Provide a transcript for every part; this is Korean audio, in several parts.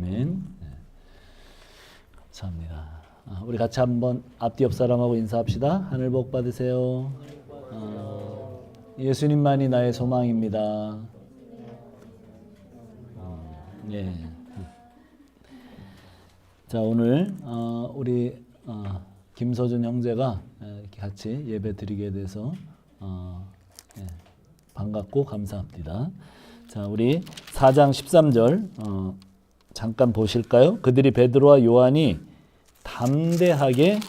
아멘. 네. 감사합니다. 우리 같이 한번 앞뒤 옆 사람하고 인사합시다. 하늘 복 받으세요. 예수님만이 나의 소망입니다. 예. 자, 오늘 우리 김서준 형제가 이렇게 같이 예배 드리게 돼서 예, 반갑고 감사합니다. 자, 우리 4장 13절 잠깐 보실까요? 그들이 베드로와 요한이 담대하게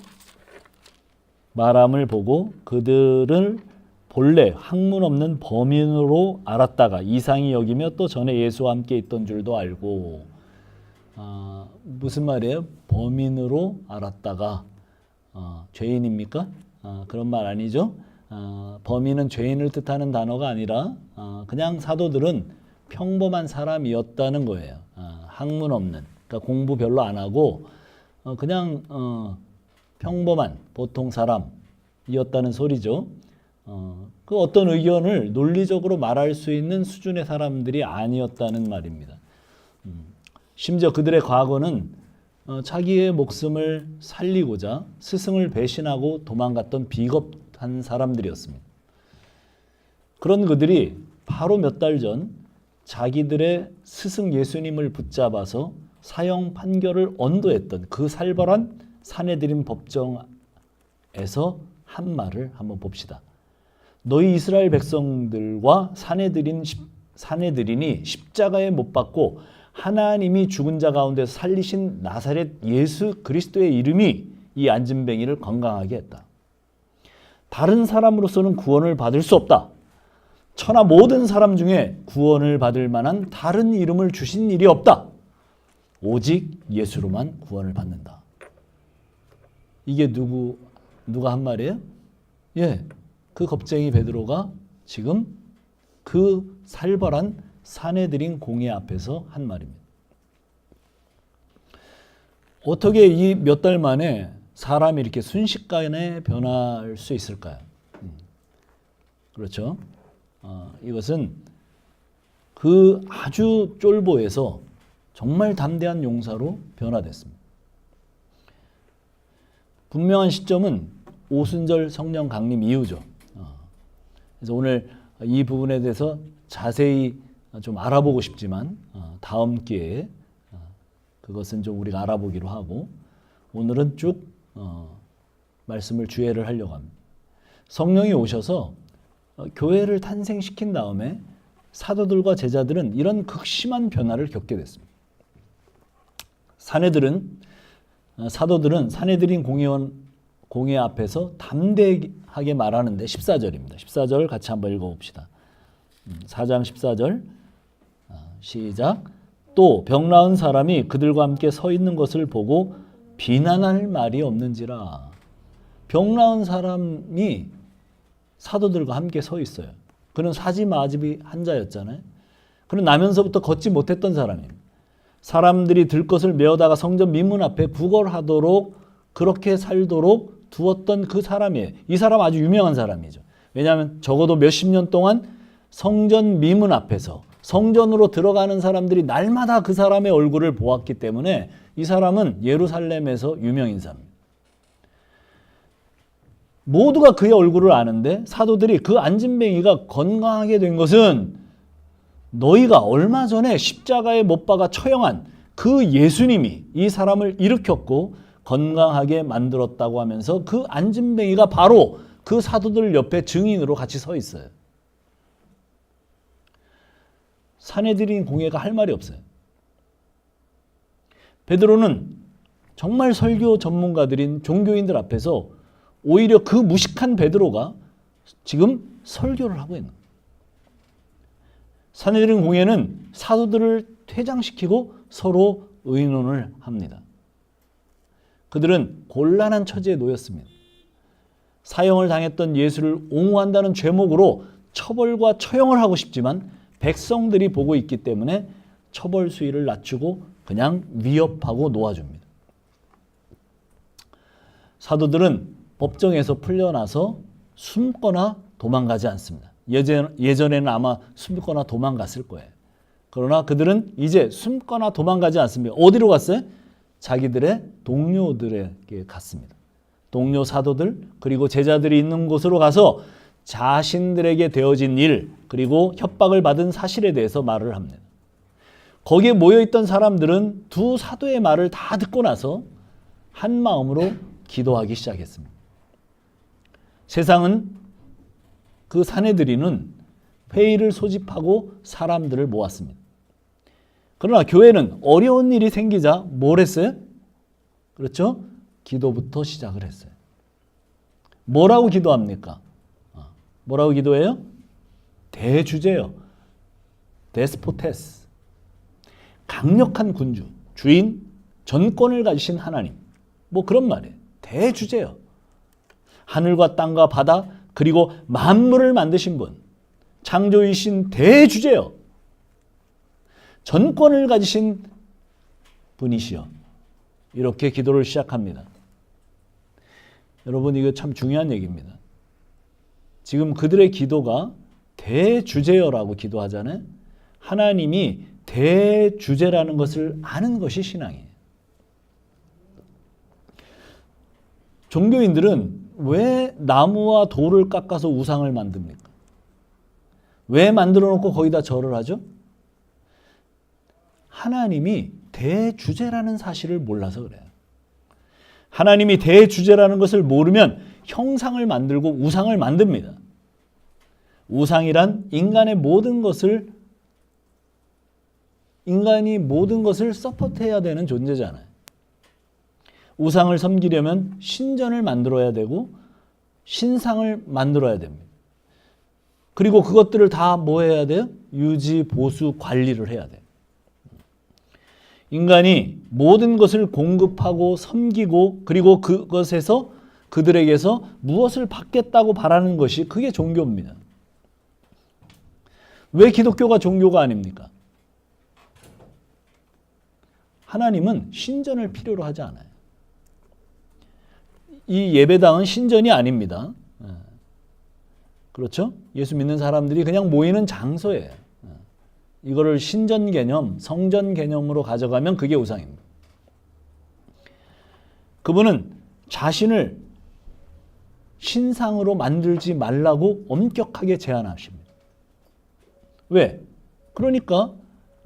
말함을 보고 그들을 본래 학문 없는 범인으로 알았다가 이상히 여기며 또 전에 예수와 함께 있던 줄도 알고. 무슨 말이에요? 범인으로 알았다가 죄인입니까? 그런 말 아니죠? 범인은 죄인을 뜻하는 단어가 아니라 그냥 사도들은 평범한 사람이었다는 거예요. 학문 없는, 그러니까 공부 별로 안 하고 그냥 평범한 보통 사람이었다는 소리죠. 그 어떤 의견을 논리적으로 말할 수 있는 수준의 사람들이 아니었다는 말입니다. 심지어 그들의 과거는 자기의 목숨을 살리고자 스승을 배신하고 도망갔던 비겁한 사람들이었습니다. 그런 그들이 바로 몇 달 전 자기들의 스승 예수님을 붙잡아서 사형 판결을 언도했던 그 살벌한 사내들인 법정에서 한 말을 한번 봅시다. 너희 이스라엘 백성들과 사내들이니 십자가에 못 박고 하나님이 죽은 자 가운데서 살리신 나사렛 예수 그리스도의 이름이 이 안진뱅이를 건강하게 했다. 다른 사람으로서는 구원을 받을 수 없다. 천하 모든 사람 중에 구원을 받을 만한 다른 이름을 주신 일이 없다. 오직 예수로만 구원을 받는다. 이게 누가 한 말이에요? 예, 그 겁쟁이 베드로가 지금 그 살벌한 사내들인 공회 앞에서 한 말입니다. 어떻게 이 몇 달 만에 사람이 이렇게 순식간에 변할 수 있을까요? 그렇죠? 이것은 그 아주 쫄보에서 정말 담대한 용사로 변화됐습니다. 분명한 시점은 오순절 성령 강림 이후죠. 그래서 오늘 이 부분에 대해서 자세히 좀 알아보고 싶지만 다음 기회에 그것은 좀 우리가 알아보기로 하고 오늘은 쭉 말씀을 주애를 하려고 합니다. 성령이 오셔서 교회를 탄생시킨 다음에 사도들과 제자들은 이런 극심한 변화를 겪게 됐습니다. 사도들은 사내들인 공회 앞에서 담대하게 말하는데 14절입니다. 14절 같이 한번 읽어봅시다. 4장 14절 시작. 또 병 나은 사람이 그들과 함께 서 있는 것을 보고 비난할 말이 없는지라. 병 나은 사람이 사도들과 함께 서 있어요. 그는 사지마지비 환자였잖아요. 그는 나면서부터 걷지 못했던 사람입니다. 사람들이 들 것을 메어다가 성전 민문 앞에 구걸하도록 그렇게 살도록 두었던 그 사람이에요. 이 사람 아주 유명한 사람이죠. 왜냐하면 적어도 몇십 년 동안 성전 미문 앞에서 성전으로 들어가는 사람들이 날마다 그 사람의 얼굴을 보았기 때문에 이 사람은 예루살렘에서 유명인사입니다. 모두가 그의 얼굴을 아는데 사도들이 그 안진뱅이가 건강하게 된 것은 너희가 얼마 전에 십자가에 못 박아 처형한 그 예수님이 이 사람을 일으켰고 건강하게 만들었다고 하면서 그 안진뱅이가 바로 그 사도들 옆에 증인으로 같이 서 있어요. 사내들인 공회가 할 말이 없어요. 베드로는 정말 설교 전문가들인 종교인들 앞에서 오히려 그 무식한 베드로가 지금 설교를 하고 있는 거예요. 사내들인 공회는 사도들을 퇴장시키고 서로 의논을 합니다. 그들은 곤란한 처지에 놓였습니다. 사형을 당했던 예수를 옹호한다는 죄목으로 처벌과 처형을 하고 싶지만 백성들이 보고 있기 때문에 처벌 수위를 낮추고 그냥 위협하고 놓아줍니다. 사도들은 법정에서 풀려나서 숨거나 도망가지 않습니다. 예전에는 아마 숨거나 도망갔을 거예요. 그러나 그들은 이제 숨거나 도망가지 않습니다. 어디로 갔어요? 자기들의 동료들에게 갔습니다. 동료 사도들 그리고 제자들이 있는 곳으로 가서 자신들에게 되어진 일 그리고 협박을 받은 사실에 대해서 말을 합니다. 거기에 모여있던 사람들은 두 사도의 말을 다 듣고 나서 한 마음으로 기도하기 시작했습니다. 세상은 그 사내들이는 회의를 소집하고 사람들을 모았습니다. 그러나 교회는 어려운 일이 생기자 뭘 했어요? 그렇죠? 기도부터 시작을 했어요. 뭐라고 기도합니까? 뭐라고 기도해요? 대주제요. 데스포테스. 강력한 군주, 주인, 전권을 가지신 하나님. 뭐 그런 말이에요. 대주제요. 하늘과 땅과 바다 그리고 만물을 만드신 분. 창조이신 대주제요. 전권을 가지신 분이시여. 이렇게 기도를 시작합니다. 여러분 이거 참 중요한 얘기입니다. 지금 그들의 기도가 대주제여라고 기도하잖아요. 하나님이 대주제라는 것을 아는 것이 신앙이에요. 종교인들은 왜 나무와 돌을 깎아서 우상을 만듭니까? 왜 만들어 놓고 거기다 절을 하죠? 하나님이 대주제라는 사실을 몰라서 그래요. 하나님이 대주제라는 것을 모르면 형상을 만들고 우상을 만듭니다. 우상이란 인간이 모든 것을 서포트해야 되는 존재잖아요. 우상을 섬기려면 신전을 만들어야 되고 신상을 만들어야 됩니다. 그리고 그것들을 다 뭐 해야 돼요? 유지, 보수, 관리를 해야 돼요. 인간이 모든 것을 공급하고 섬기고 그리고 그것에서 그들에게서 무엇을 받겠다고 바라는 것이 그게 종교입니다. 왜 기독교가 종교가 아닙니까? 하나님은 신전을 필요로 하지 않아요. 이 예배당은 신전이 아닙니다. 그렇죠? 예수 믿는 사람들이 그냥 모이는 장소예요. 이거를 신전 개념, 성전 개념으로 가져가면 그게 우상입니다. 그분은 자신을 신상으로 만들지 말라고 엄격하게 제안하십니다. 왜? 그러니까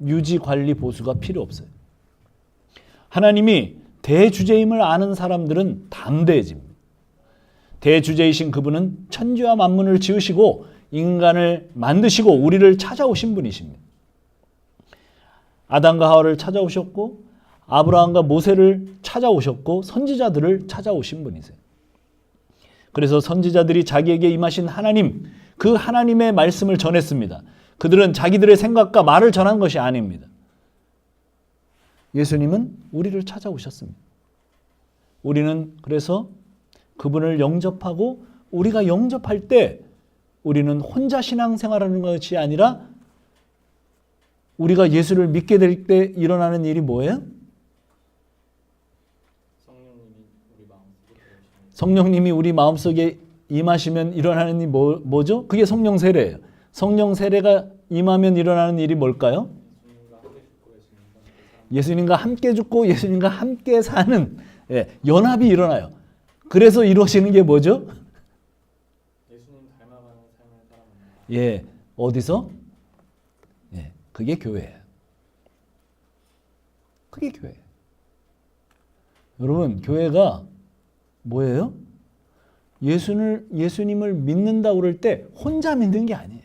유지, 관리, 보수가 필요 없어요. 하나님이 대주제임을 아는 사람들은 담대해집니다. 대주제이신 그분은 천지와 만물을 지으시고 인간을 만드시고 우리를 찾아오신 분이십니다. 아담과 하와를 찾아오셨고 아브라함과 모세를 찾아오셨고 선지자들을 찾아오신 분이세요. 그래서 선지자들이 자기에게 임하신 하나님, 그 하나님의 말씀을 전했습니다. 그들은 자기들의 생각과 말을 전한 것이 아닙니다. 예수님은 우리를 찾아오셨습니다. 우리는 그래서 그분을 영접하고 우리가 영접할 때 우리는 혼자 신앙생활하는 것이 아니라 우리가 예수를 믿게 될 때 일어나는 일이 뭐예요? 성령님이 우리 마음속에 임하시면 일어나는 일이 뭐죠? 그게 성령 세례예요. 성령 세례가 임하면 일어나는 일이 뭘까요? 예수님과 함께 죽고 예수님과 함께 사는 연합이 일어나요. 그래서 이루어지는 게 뭐죠? 예수님 닮아가는 삶을 살아갑니다. 어디서? 그게 교회예요. 그게 교회예요. 여러분, 교회가 뭐예요? 예수님을 믿는다고 그럴 때 혼자 믿는 게 아니에요.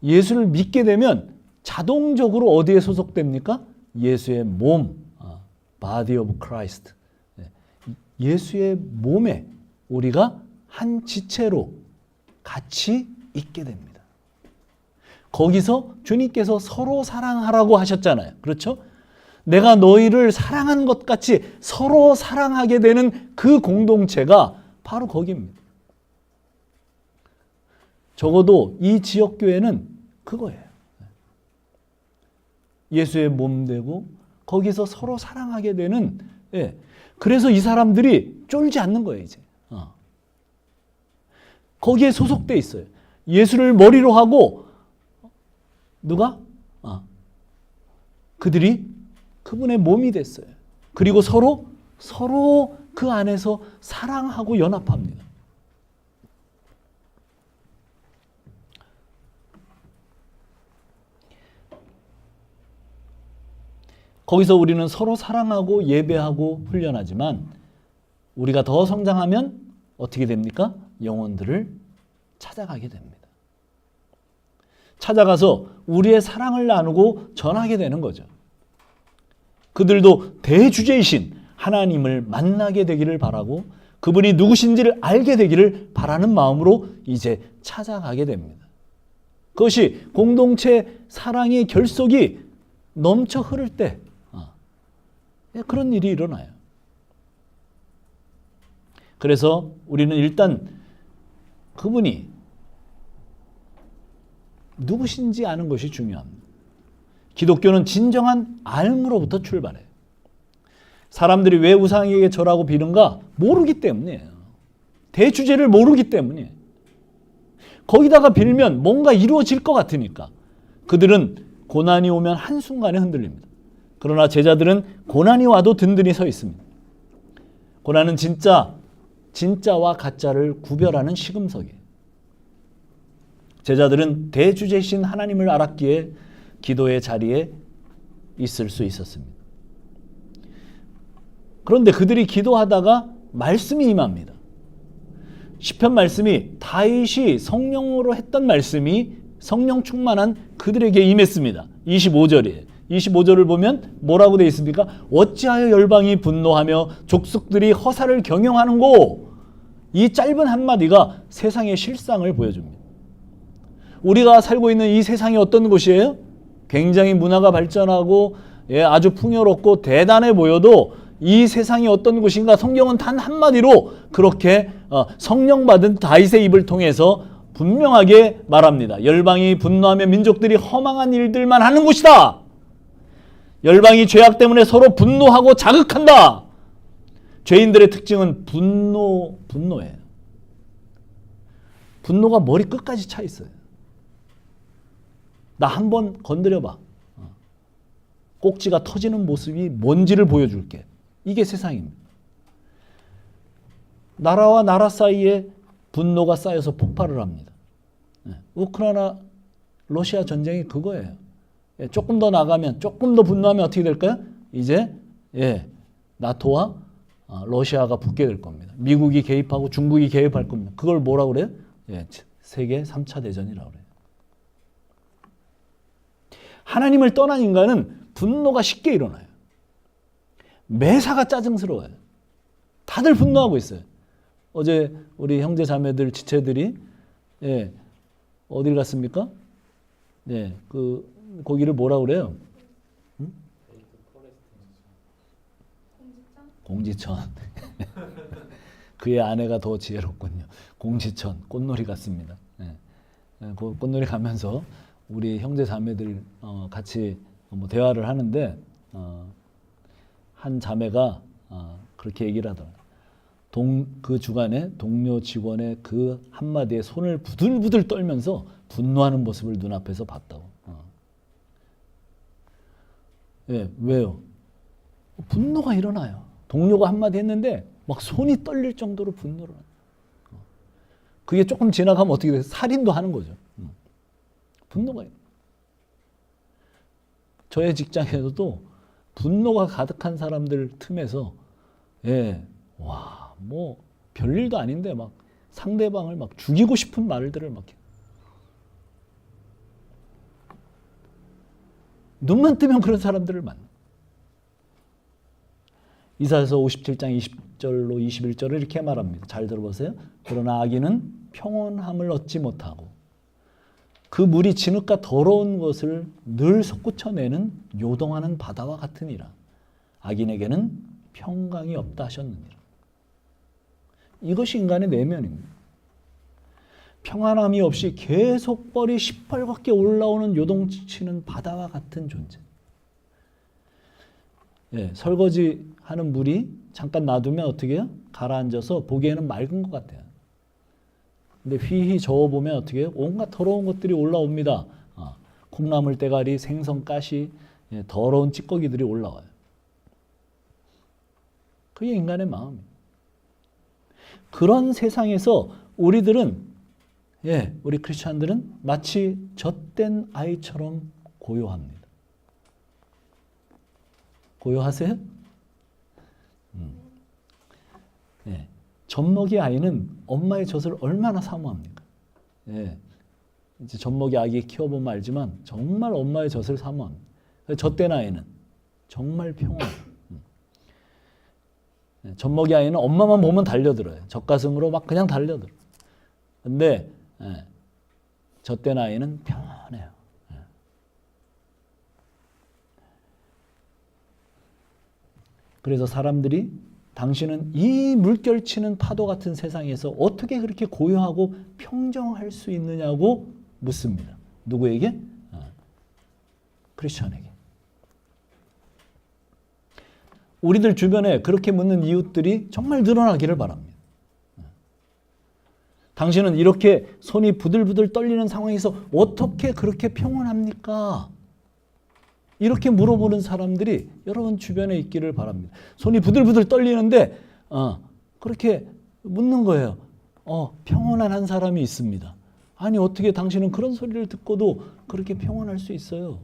예수를 믿게 되면 자동적으로 어디에 소속됩니까? 예수의 몸, body of Christ. 예수의 몸에 우리가 한 지체로 같이 있게 됩니다. 거기서 주님께서 서로 사랑하라고 하셨잖아요. 그렇죠? 내가 너희를 사랑한 것 같이 서로 사랑하게 되는 그 공동체가 바로 거기입니다. 적어도 이 지역교회는 그거예요. 예수의 몸 되고 거기서 서로 사랑하게 되는, 그래서 이 사람들이 쫄지 않는 거예요, 이제. 거기에 소속돼 있어요. 예수를 머리로 하고 누가? 그들이 그분의 몸이 됐어요. 그리고 서로 그 안에서 사랑하고 연합합니다. 거기서 우리는 서로 사랑하고 예배하고 훈련하지만 우리가 더 성장하면 어떻게 됩니까? 영혼들을 찾아가게 됩니다. 찾아가서 우리의 사랑을 나누고 전하게 되는 거죠. 그들도 대주제이신 하나님을 만나게 되기를 바라고 그분이 누구신지를 알게 되기를 바라는 마음으로 이제 찾아가게 됩니다. 그것이 공동체 사랑의 결속이 넘쳐 흐를 때 그런 일이 일어나요. 그래서 우리는 일단 그분이 누구신지 아는 것이 중요합니다. 기독교는 진정한 알므로부터 출발해요. 사람들이 왜 우상에게 절하고 비는가? 모르기 때문이에요. 대주제를 모르기 때문이에요. 거기다가 빌면 뭔가 이루어질 것 같으니까. 그들은 고난이 오면 한순간에 흔들립니다. 그러나 제자들은 고난이 와도 든든히 서 있습니다. 고난은 진짜와 가짜를 구별하는 시금석이에요. 제자들은 대주제신 하나님을 알았기에 기도의 자리에 있을 수 있었습니다. 그런데 그들이 기도하다가 말씀이 임합니다. 시편 말씀이 다윗이 성령으로 했던 말씀이 성령 충만한 그들에게 임했습니다. 25절이에요. 25절을 보면 뭐라고 되어 있습니까? 어찌하여 열방이 분노하며 족속들이 허사를 경영하는고? 이 짧은 한마디가 세상의 실상을 보여줍니다. 우리가 살고 있는 이 세상이 어떤 곳이에요? 굉장히 문화가 발전하고 아주 풍요롭고 대단해 보여도 이 세상이 어떤 곳인가 성경은 단 한마디로 그렇게 성령 받은 다윗의 입을 통해서 분명하게 말합니다. 열방이 분노하며 민족들이 허망한 일들만 하는 곳이다. 열방이 죄악 때문에 서로 분노하고 자극한다. 죄인들의 특징은 분노예요. 분노가 머리 끝까지 차 있어요. 나 한번 건드려봐. 꼭지가 터지는 모습이 뭔지를 보여줄게. 이게 세상입니다. 나라와 나라 사이에 분노가 쌓여서 폭발을 합니다. 우크라이나 러시아 전쟁이 그거예요. 조금 더 나가면, 조금 더 분노하면 어떻게 될까요? 이제 나토와 러시아가 붙게 될 겁니다. 미국이 개입하고 중국이 개입할 겁니다. 그걸 뭐라고 그래요? 세계 3차 대전이라고 그래요. 하나님을 떠난 인간은 분노가 쉽게 일어나요. 매사가 짜증스러워요. 다들 분노하고 있어요. 어제 우리 형제 자매들 지체들이 어딜 갔습니까? 거기를 뭐라고 그래요? 응? 공지천. 그의 아내가 더 지혜롭군요. 공지천 꽃놀이 갔습니다. 그 꽃놀이 가면서 우리 형제 자매들 같이 대화를 하는데 한 자매가 그렇게 얘기를 하더라고요. 그 주간에 동료 직원의 그 한마디에 손을 부들부들 떨면서 분노하는 모습을 눈앞에서 봤다고. 왜요? 분노가 일어나요. 동료가 한마디 했는데 막 손이 떨릴 정도로 분노를 해요. 그게 조금 지나가면 어떻게 돼요? 살인도 하는 거죠. 분노가 있어요. 저의 직장에서도 분노가 가득한 사람들 틈에서 별일도 아닌데 막 상대방을 막 죽이고 싶은 말들을 막 눈만 뜨면 그런 사람들을 만나. 이사야서 57장 20절로 21절을 이렇게 말합니다. 잘 들어보세요. 그러나 악인은 평온함을 얻지 못하고 그 물이 진흙과 더러운 것을 늘 솟구쳐내는 요동하는 바다와 같으니라. 악인에게는 평강이 없다 하셨느니라. 이것이 인간의 내면입니다. 평안함이 없이 계속 뻘이 시뻘겋게 올라오는 요동치는 바다와 같은 존재. 설거지하는 물이 잠깐 놔두면 어떻게 해요? 가라앉아서 보기에는 맑은 것 같아요. 근데 휘휘 저어보면 어떻게 해요? 온갖 더러운 것들이 올라옵니다. 콩나물 대가리, 생선 가시, 예, 더러운 찌꺼기들이 올라와요. 그게 인간의 마음이에요. 그런 세상에서 우리들은, 예, 우리 크리스찬들은 마치 젖된 아이처럼 고요합니다. 고요하세요? 예, 젖먹이 아이는 엄마의 젖을 얼마나 사모합니까? 예, 이제 젖먹이 아기 키워보면 알지만 정말 엄마의 젖을 사모합니다. 젖된 아이는 정말 평온해요. 젖먹이 아이는 엄마만 보면 달려들어요. 젖가슴으로 막 그냥 달려들어요. 근데 젖된 아이는 평안해요. 그래서 사람들이 당신은 이 물결치는 파도 같은 세상에서 어떻게 그렇게 고요하고 평정할 수 있느냐고 묻습니다. 누구에게? 크리스천에게. 우리들 주변에 그렇게 묻는 이웃들이 정말 늘어나기를 바랍니다. 당신은 이렇게 손이 부들부들 떨리는 상황에서 어떻게 그렇게 평온합니까? 이렇게 물어보는 사람들이 여러분 주변에 있기를 바랍니다. 손이 부들부들 떨리는데 그렇게 묻는 거예요. 평온한 한 사람이 있습니다. 아니 어떻게 당신은 그런 소리를 듣고도 그렇게 평온할 수 있어요?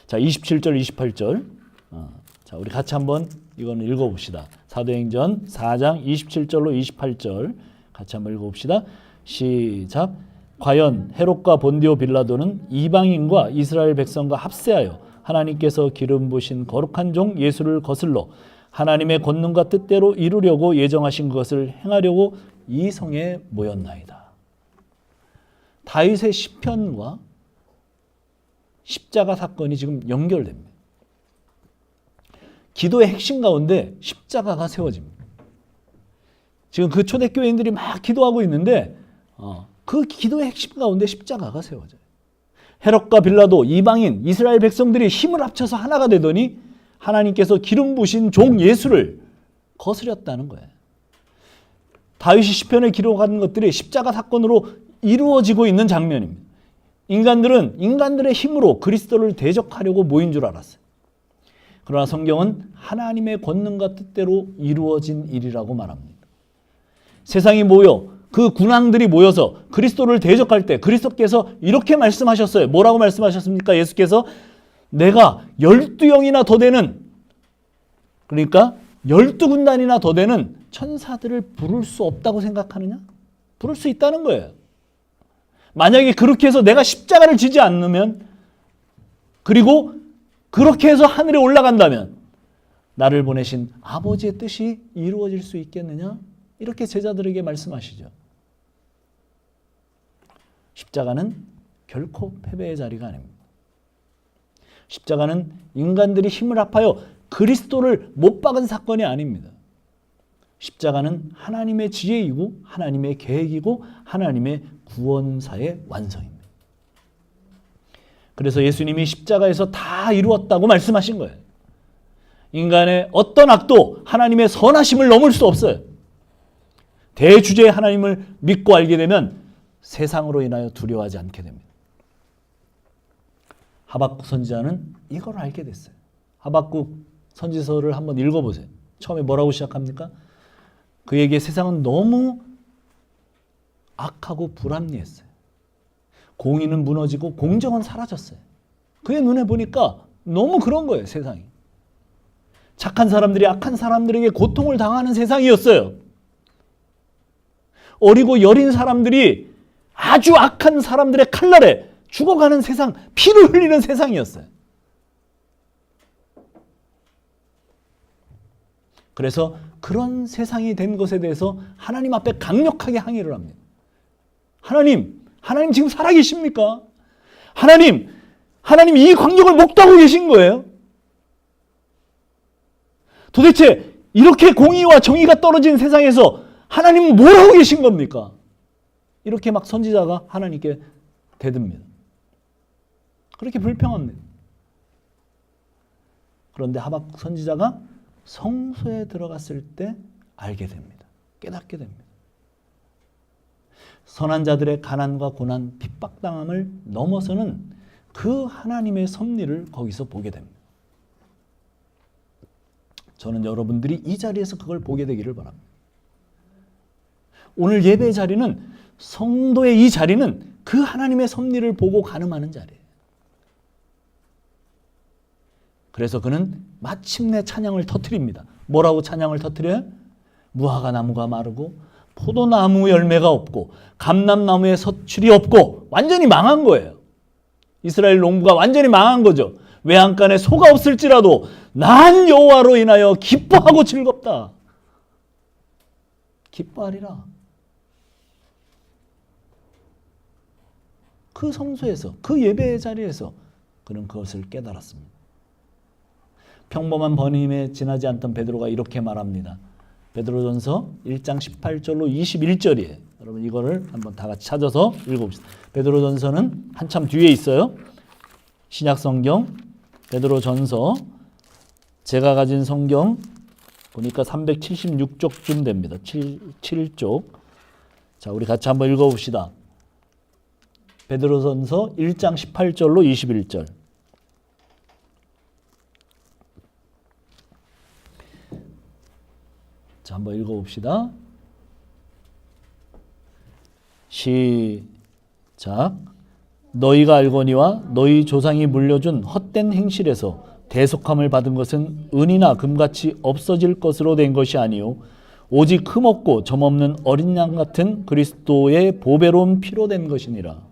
자, 27절, 28절. 자, 우리 같이 한번 이거는 읽어봅시다. 사도행전 4장 27절로 28절 같이 한번 읽어봅시다. 시작. 과연 헤롯과 본디오 빌라도는 이방인과 이스라엘 백성과 합세하여 하나님께서 기름 부으신 거룩한 종 예수를 거슬러 하나님의 권능과 뜻대로 이루려고 예정하신 것을 행하려고 이 성에 모였나이다. 다윗의 시편과 십자가 사건이 지금 연결됩니다. 기도의 핵심 가운데 십자가가 세워집니다. 지금 그 초대교인들이 막 기도하고 있는데 그 기도의 핵심 가운데 십자가가 세워져요. 헤롯과 빌라도, 이방인, 이스라엘 백성들이 힘을 합쳐서 하나가 되더니 하나님께서 기름 부으신 종 예수를 거스렸다는 거예요. 다윗이 시편에 기록한 것들이 십자가 사건으로 이루어지고 있는 장면입니다. 인간들은 인간들의 힘으로 그리스도를 대적하려고 모인 줄 알았어요. 그러나 성경은 하나님의 권능과 뜻대로 이루어진 일이라고 말합니다. 세상이 모여 그 군왕들이 모여서 그리스도를 대적할 때 그리스도께서 이렇게 말씀하셨어요. 뭐라고 말씀하셨습니까? 예수께서 내가 12영이나 더 되는, 그러니까 12군단이나 더 되는 천사들을 부를 수 없다고 생각하느냐? 부를 수 있다는 거예요. 만약에 그렇게 해서 내가 십자가를 지지 않으면, 그리고 그렇게 해서 하늘에 올라간다면 나를 보내신 아버지의 뜻이 이루어질 수 있겠느냐? 이렇게 제자들에게 말씀하시죠. 십자가는 결코 패배의 자리가 아닙니다. 십자가는 인간들이 힘을 합하여 그리스도를 못 박은 사건이 아닙니다. 십자가는 하나님의 지혜이고 하나님의 계획이고 하나님의 구원사의 완성입니다. 그래서 예수님이 십자가에서 다 이루었다고 말씀하신 거예요. 인간의 어떤 악도 하나님의 선하심을 넘을 수 없어요. 대주제의 하나님을 믿고 알게 되면 세상으로 인하여 두려워하지 않게 됩니다. 하박국 선지자는 이걸 알게 됐어요. 하박국 선지서를 한번 읽어보세요. 처음에 뭐라고 시작합니까? 그에게 세상은 너무 악하고 불합리했어요. 공의는 무너지고 공정은 사라졌어요. 그의 눈에 보니까 너무 그런 거예요, 세상이. 착한 사람들이 악한 사람들에게 고통을 당하는 세상이었어요. 어리고 여린 사람들이 아주 악한 사람들의 칼날에 죽어가는 세상, 피를 흘리는 세상이었어요. 그래서 그런 세상이 된 것에 대해서 하나님 앞에 강력하게 항의를 합니다. 하나님 지금 살아계십니까? 하나님 이 광경을 목도하고 계신 거예요? 도대체 이렇게 공의와 정의가 떨어진 세상에서 하나님은 뭘 하고 계신 겁니까? 이렇게 막 선지자가 하나님께 대듭니다. 그렇게 불평합니다. 그런데 하박국 선지자가 성소에 들어갔을 때 알게 됩니다. 깨닫게 됩니다. 선한 자들의 가난과 고난, 핍박당함을 넘어서는 그 하나님의 섭리를 거기서 보게 됩니다. 저는 여러분들이 이 자리에서 그걸 보게 되기를 바랍니다. 오늘 예배의 자리는, 성도의 이 자리는 그 하나님의 섭리를 보고 가늠하는 자리예요. 그래서 그는 마침내 찬양을 터뜨립니다. 뭐라고 찬양을 터뜨려요? 무화과 나무가 마르고 포도나무 열매가 없고 감람나무에 서출이 없고 완전히 망한 거예요. 이스라엘 농부가 완전히 망한 거죠. 외양간에 소가 없을지라도 난 여호와로 인하여 기뻐하고 즐겁다. 기뻐하리라. 그 성소에서, 그 예배의 자리에서 그는 그것을 깨달았습니다. 평범한 번임에 지나지 않던 베드로가 이렇게 말합니다. 베드로전서 1장 18절로 21절이에요. 여러분 이거를 한번 다 같이 찾아서 읽어봅시다. 베드로전서는 한참 뒤에 있어요. 신약성경 베드로전서, 제가 가진 성경 보니까 376쪽쯤 됩니다. 7쪽. 자, 우리 같이 한번 읽어봅시다. 베드로전서 1장 18절로 21절. 자, 한번 읽어봅시다. 시작. 너희가 알거니와 너희 조상이 물려준 헛된 행실에서 대속함을 받은 것은 은이나 금같이 없어질 것으로 된 것이 아니요 오직 흠없고 점없는 어린 양 같은 그리스도의 보배로운 피로 된 것이니라.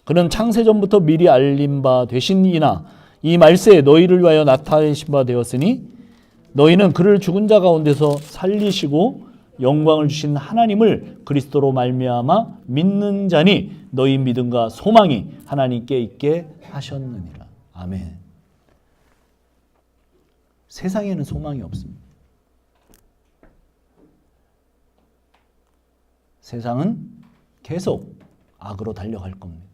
그는 창세전부터 미리 알림 바 되신 이나 이 말세에 너희를 위하여 나타내신 바 되었으니 너희는 그를 죽은 자 가운데서 살리시고 영광을 주신 하나님을 그리스도로 말미암아 믿는 자니 너희 믿음과 소망이 하나님께 있게 하셨느니라. 아멘. 세상에는 소망이 없습니다. 세상은 계속 악으로 달려갈 겁니다.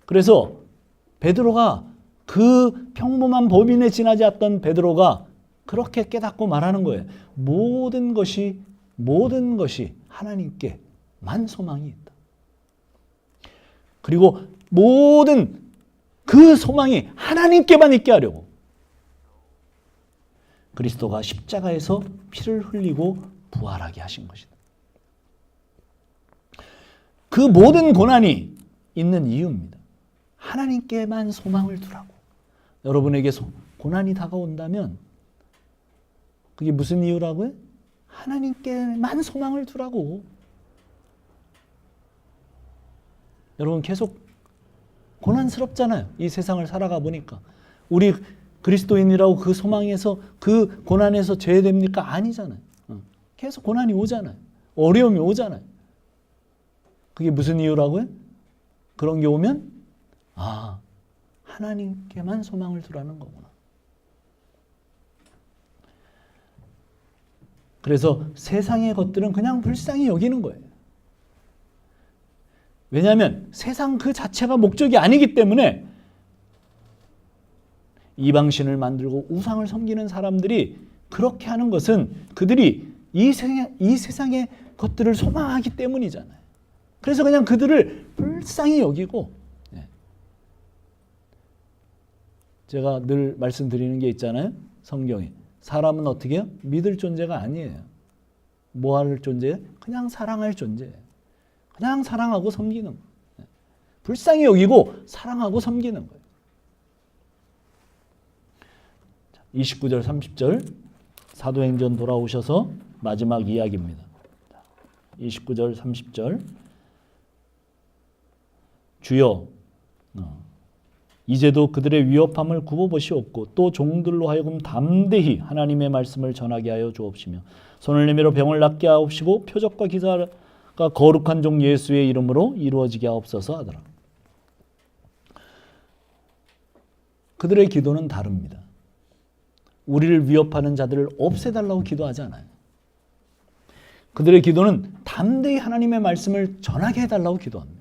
그래서 베드로가, 그 평범한 법인에 지나지 않던 베드로가 그렇게 깨닫고 말하는 거예요. 모든 것이 하나님께만 소망이 있다. 그리고 모든 그 소망이 하나님께만 있게 하려고 그리스도가 십자가에서 피를 흘리고 부활하게 하신 것이다. 그 모든 고난이 있는 이유입니다. 하나님께만 소망을 두라고. 여러분에게 고난이 다가온다면 그게 무슨 이유라고요? 하나님께만 소망을 두라고. 여러분 계속 고난스럽잖아요. 이 세상을 살아가 보니까. 우리 그리스도인이라고 그 소망에서, 그 고난에서 제외됩니까? 아니잖아요. 계속 고난이 오잖아요. 어려움이 오잖아요. 그게 무슨 이유라고요? 그런 게 오면 하나님께만 소망을 두라는 거구나. 그래서 세상의 것들은 그냥 불쌍히 여기는 거예요. 왜냐하면 세상 그 자체가 목적이 아니기 때문에 이방신을 만들고 우상을 섬기는 사람들이 그렇게 하는 것은 그들이 이 세상의 것들을 소망하기 때문이잖아요. 그래서 그냥 그들을 불쌍히 여기고, 제가 늘 말씀드리는 게 있잖아요. 성경에. 사람은 어떻게 해요? 믿을 존재가 아니에요. 뭐 할 존재예요? 그냥 사랑할 존재예요. 그냥 사랑하고 섬기는 거예요. 불쌍히 여기고 사랑하고 섬기는 거예요. 29절 30절 사도행전 돌아오셔서 마지막 이야기입니다. 29절 30절 주여 이제도 그들의 위협함을 굽어보시옵고 또 종들로 하여금 담대히 하나님의 말씀을 전하게 하여 주옵시며 손을 내밀어 병을 낫게 하옵시고 표적과 기사가 거룩한 종 예수의 이름으로 이루어지게 하옵소서 하더라. 그들의 기도는 다릅니다. 우리를 위협하는 자들을 없애달라고 기도하지 않아요. 그들의 기도는 담대히 하나님의 말씀을 전하게 해달라고 기도합니다.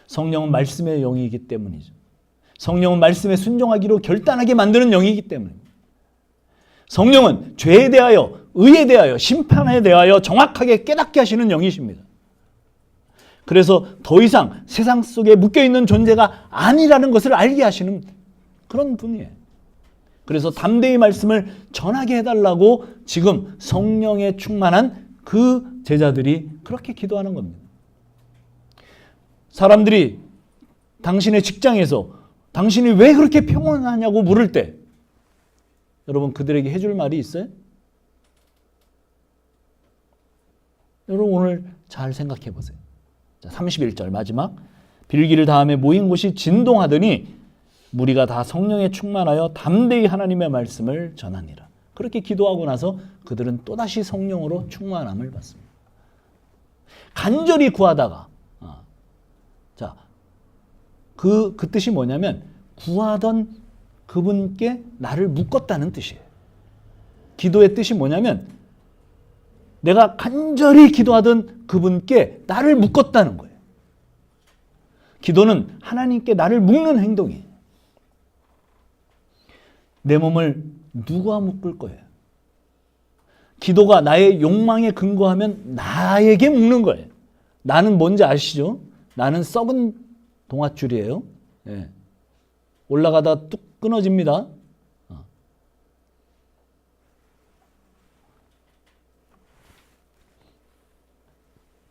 성령은 말씀의 영이기 때문이죠. 성령은 말씀에 순종하기로 결단하게 만드는 영이기 때문입니다. 성령은 죄에 대하여, 의에 대하여, 심판에 대하여 정확하게 깨닫게 하시는 영이십니다. 그래서 더 이상 세상 속에 묶여있는 존재가 아니라는 것을 알게 하시는 그런 분이에요. 그래서 담대히 말씀을 전하게 해달라고 지금 성령에 충만한 그 제자들이 그렇게 기도하는 겁니다. 사람들이 당신의 직장에서 당신이 왜 그렇게 평온하냐고 물을 때 여러분 그들에게 해줄 말이 있어요? 여러분 오늘 잘 생각해 보세요. 자, 31절 마지막. 빌기를 다음에 모인 곳이 진동하더니 무리가 다 성령에 충만하여 담대히 하나님의 말씀을 전하니라. 그렇게 기도하고 나서 그들은 또다시 성령으로 충만함을 받습니다. 간절히 구하다가 자, 그 뜻이 뭐냐면 구하던 그분께 나를 묶었다는 뜻이에요. 기도의 뜻이 뭐냐면 내가 간절히 기도하던 그분께 나를 묶었다는 거예요. 기도는 하나님께 나를 묶는 행동이에요. 내 몸을 누가 묶을 거예요? 기도가 나의 욕망에 근거하면 나에게 묶는 거예요. 나는 뭔지 아시죠? 나는 썩은 동아줄이에요. 예. 올라가다 뚝 끊어집니다.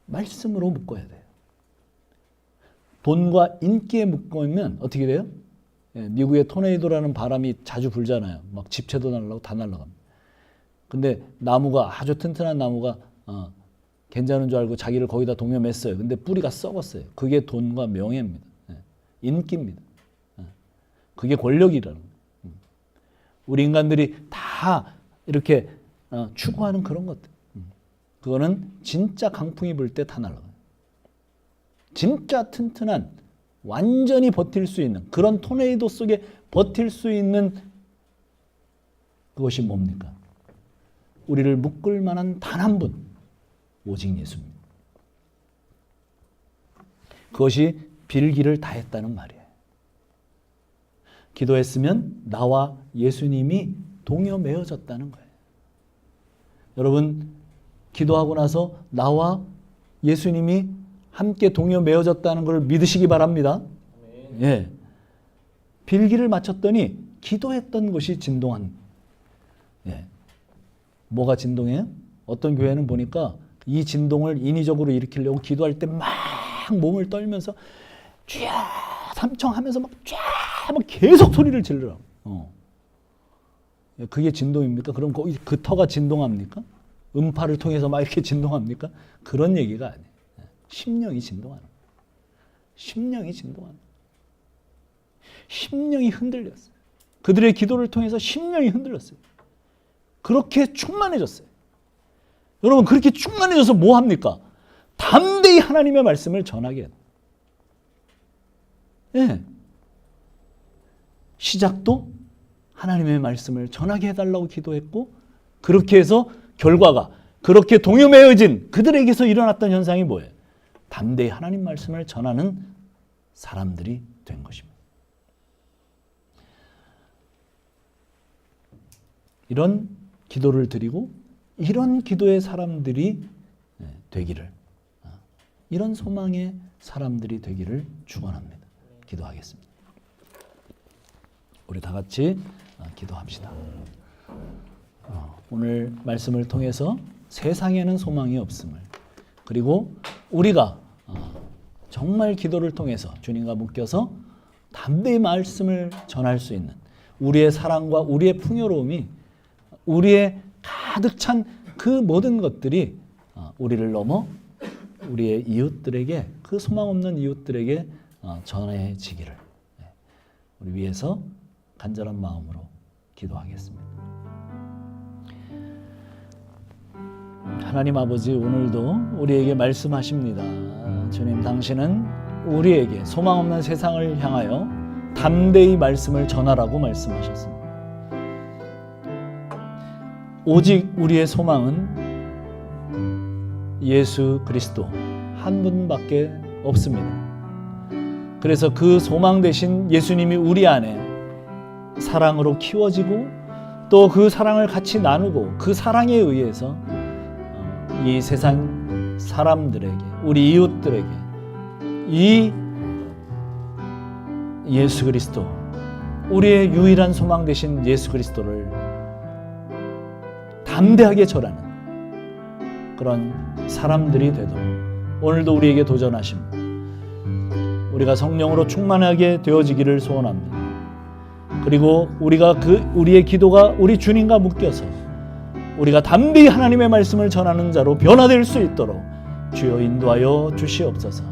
말씀으로 묶어야 돼요. 돈과 인기에 묶으면 어떻게 돼요? 예, 미국의 토네이도라는 바람이 자주 불잖아요. 막 집채도 날라가고 다 날라갑니다. 근데 나무가 아주 튼튼한 나무가 괜찮은 줄 알고 자기를 거기다 동여맸어요. 근데 뿌리가 썩었어요. 그게 돈과 명예입니다. 예, 인기입니다. 예, 그게 권력이라는 거예요. 우리 인간들이 다 이렇게 추구하는 그런 것들. 그거는 진짜 강풍이 불 때 다 날아가요. 진짜 튼튼한 완전히 버틸 수 있는 그런 토네이도 속에 버틸 수 있는 그것이 뭡니까? 우리를 묶을 만한 단 한 분, 오직 예수입니다. 그것이 빌기를 다했다는 말이에요. 기도했으면 나와 예수님이 동여 매어졌다는 거예요. 여러분 기도하고 나서 나와 예수님이 함께 동여 매어졌다는 걸 믿으시기 바랍니다. 예. 빌기를 마쳤더니 기도했던 것이 진동한. 예. 뭐가 진동해요? 어떤 교회는 보니까 이 진동을 인위적으로 일으키려고 기도할 때 막 몸을 떨면서 쫙 삼청하면서 막 계속 소리를 지르라고. 그게 진동입니까? 그럼 그 터가 진동합니까? 음파를 통해서 막 이렇게 진동합니까? 그런 얘기가 아니에요. 심령이 진동하는 거예요. 심령이 진동하는 거예요. 심령이 흔들렸어요. 그들의 기도를 통해서 심령이 흔들렸어요. 그렇게 충만해졌어요. 여러분 그렇게 충만해져서 뭐 합니까? 담대히 하나님의 말씀을 전하게 해요. 예. 시작도 하나님의 말씀을 전하게 해달라고 기도했고 그렇게 해서 결과가 그렇게 동요매어진 그들에게서 일어났던 현상이 뭐예요? 담대히 하나님 말씀을 전하는 사람들이 된 것입니다. 이런 기도를 드리고 이런 기도의 사람들이 되기를, 이런 소망의 사람들이 되기를 축원합니다. 기도하겠습니다. 우리 다 같이 기도합시다. 오늘 말씀을 통해서 세상에는 소망이 없음을, 그리고 우리가 정말 기도를 통해서 주님과 묶여서 담대히 말씀을 전할 수 있는 우리의 사랑과 우리의 풍요로움이, 우리의 가득 찬 그 모든 것들이 우리를 넘어 우리의 이웃들에게, 그 소망 없는 이웃들에게 전해지기를 우리 위해서 간절한 마음으로 기도하겠습니다. 하나님 아버지, 오늘도 우리에게 말씀하십니다. 주님, 당신은 우리에게 소망 없는 세상을 향하여 담대히 말씀을 전하라고 말씀하셨습니다. 오직 우리의 소망은 예수 그리스도 한 분밖에 없습니다. 그래서 그 소망 되신 예수님이 우리 안에 사랑으로 키워지고 또 그 사랑을 같이 나누고 그 사랑에 의해서 이 세상 사람들에게, 우리 이웃들에게 이 예수 그리스도, 우리의 유일한 소망 되신 예수 그리스도를 담대하게 전하는 그런 사람들이 되도록 오늘도 우리에게 도전하십니다. 우리가 성령으로 충만하게 되어지기를 소원합니다. 그리고 우리의 기도가 우리 주님과 묶여서 우리가 담대히 하나님의 말씀을 전하는 자로 변화될 수 있도록 주여 인도하여 주시옵소서.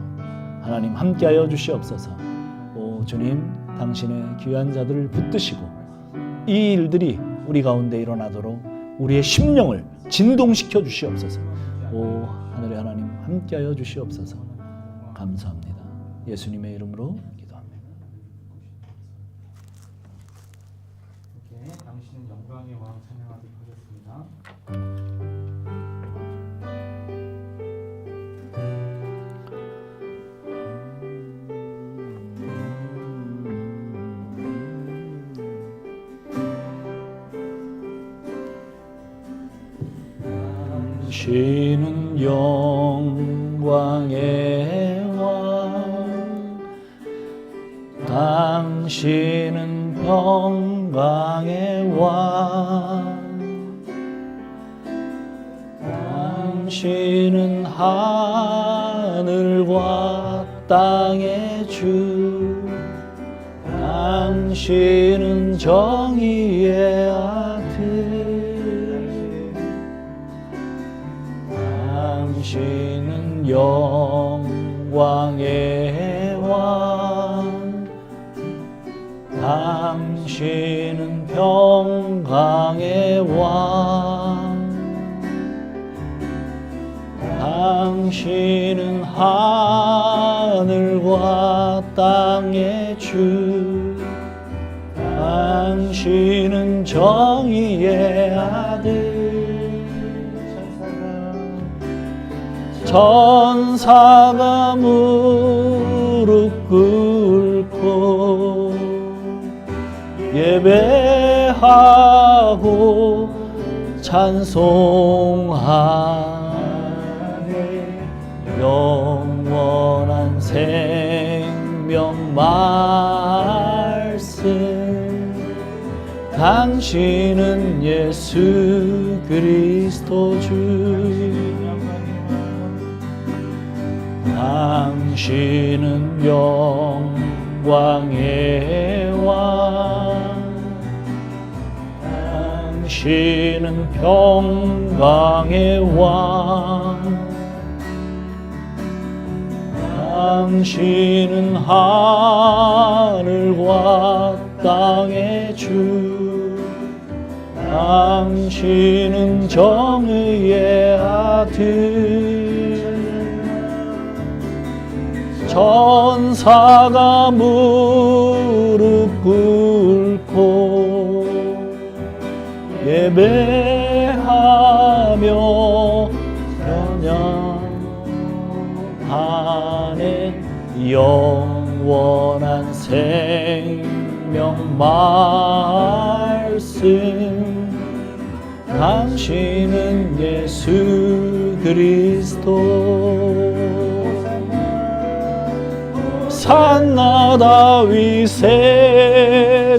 하나님 함께하여 주시옵소서. 오 주님, 당신의 귀한 자들을 붙드시고 이 일들이 우리 가운데 일어나도록 우리의 심령을 진동시켜 주시옵소서. 오 하늘의 하나님 함께하여 주시옵소서. 감사합니다. 예수님의 이름으로 기도합니다. 이렇게 당신은 영광의 왕 찬양하도록 하겠습니다. 당신은 영광의 왕, 당신은 평강의 왕, 당신은 하늘과 땅의 주, 당신은 정의의 아들, 당신은 영광의 왕, 당신은 평강의 왕, 당신은 하늘과 땅의 주, 당신은 정의의 아들, 천사가 무릎 꿇고 예배하고 찬송하네. 영원한 생명 말씀, 당신은 예수 그리스도 주, 당신은 영광의 왕, 당신은 평강의 왕, 당신은 하늘과 땅의 주, 당신은 정의의 아들, 천사가 무릎 꿇고 예배하며 찬양하네. 영원한 생명 말씀, 당신은 예수 그리스도. 산나 다윗의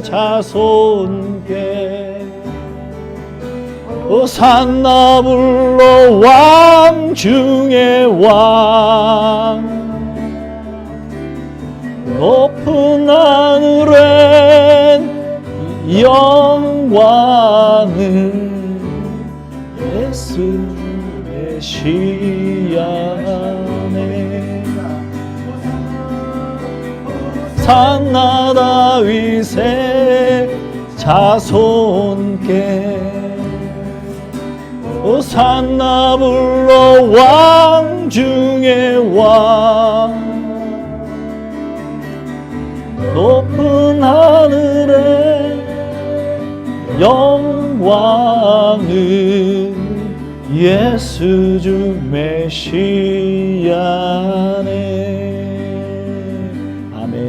자손께 호산나 불러 왕 중의 왕, 높은 하늘엔 영광은 예수 메시아네. 산나 다윗의 자손께 호산나 불러 왕 중의 왕, 높은 하늘에 영광은 예수 주 메시아네. 아멘.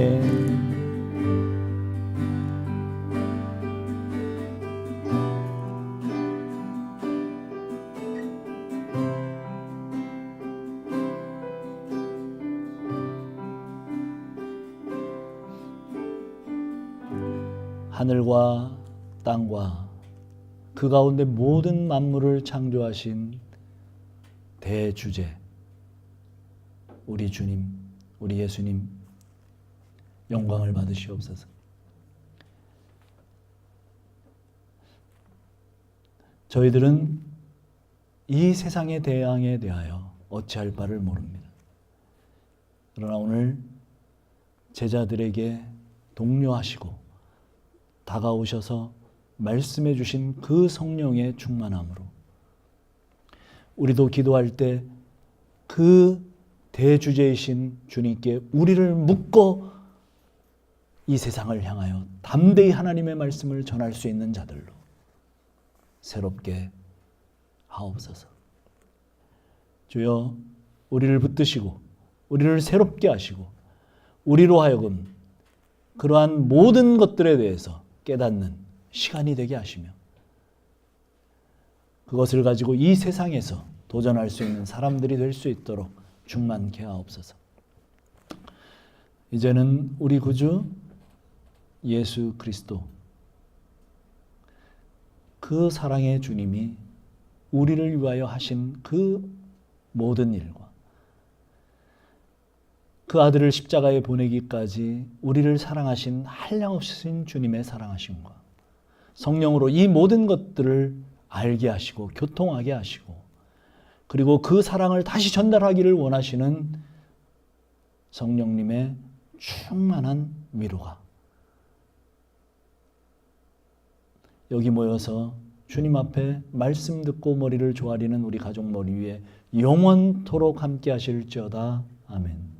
하늘과 땅과 그 가운데 모든 만물을 창조하신 대주제 우리 주님, 우리 예수님 영광을 받으시옵소서. 저희들은 이 세상의 대항에 대하여 어찌할 바를 모릅니다. 그러나 오늘 제자들에게 독려하시고 다가오셔서 말씀해 주신 그 성령의 충만함으로 우리도 기도할 때 그 대주제이신 주님께 우리를 묶어 이 세상을 향하여 담대히 하나님의 말씀을 전할 수 있는 자들로 새롭게 하옵소서. 주여, 우리를 붙드시고 우리를 새롭게 하시고 우리로 하여금 그러한 모든 것들에 대해서 깨닫는 시간이 되게 하시며 그것을 가지고 이 세상에서 도전할 수 있는 사람들이 될 수 있도록 충만케 하옵소서. 이제는 우리 구주 예수 그리스도 그 사랑의 주님이 우리를 위하여 하신 그 모든 일과 그 아들을 십자가에 보내기까지 우리를 사랑하신 한량없으신 주님의 사랑하심과 성령으로 이 모든 것들을 알게 하시고 교통하게 하시고 그리고 그 사랑을 다시 전달하기를 원하시는 성령님의 충만한 위로가 여기 모여서 주님 앞에 말씀 듣고 머리를 조아리는 우리 가족 머리 위에 영원토록 함께 하실지어다. 아멘.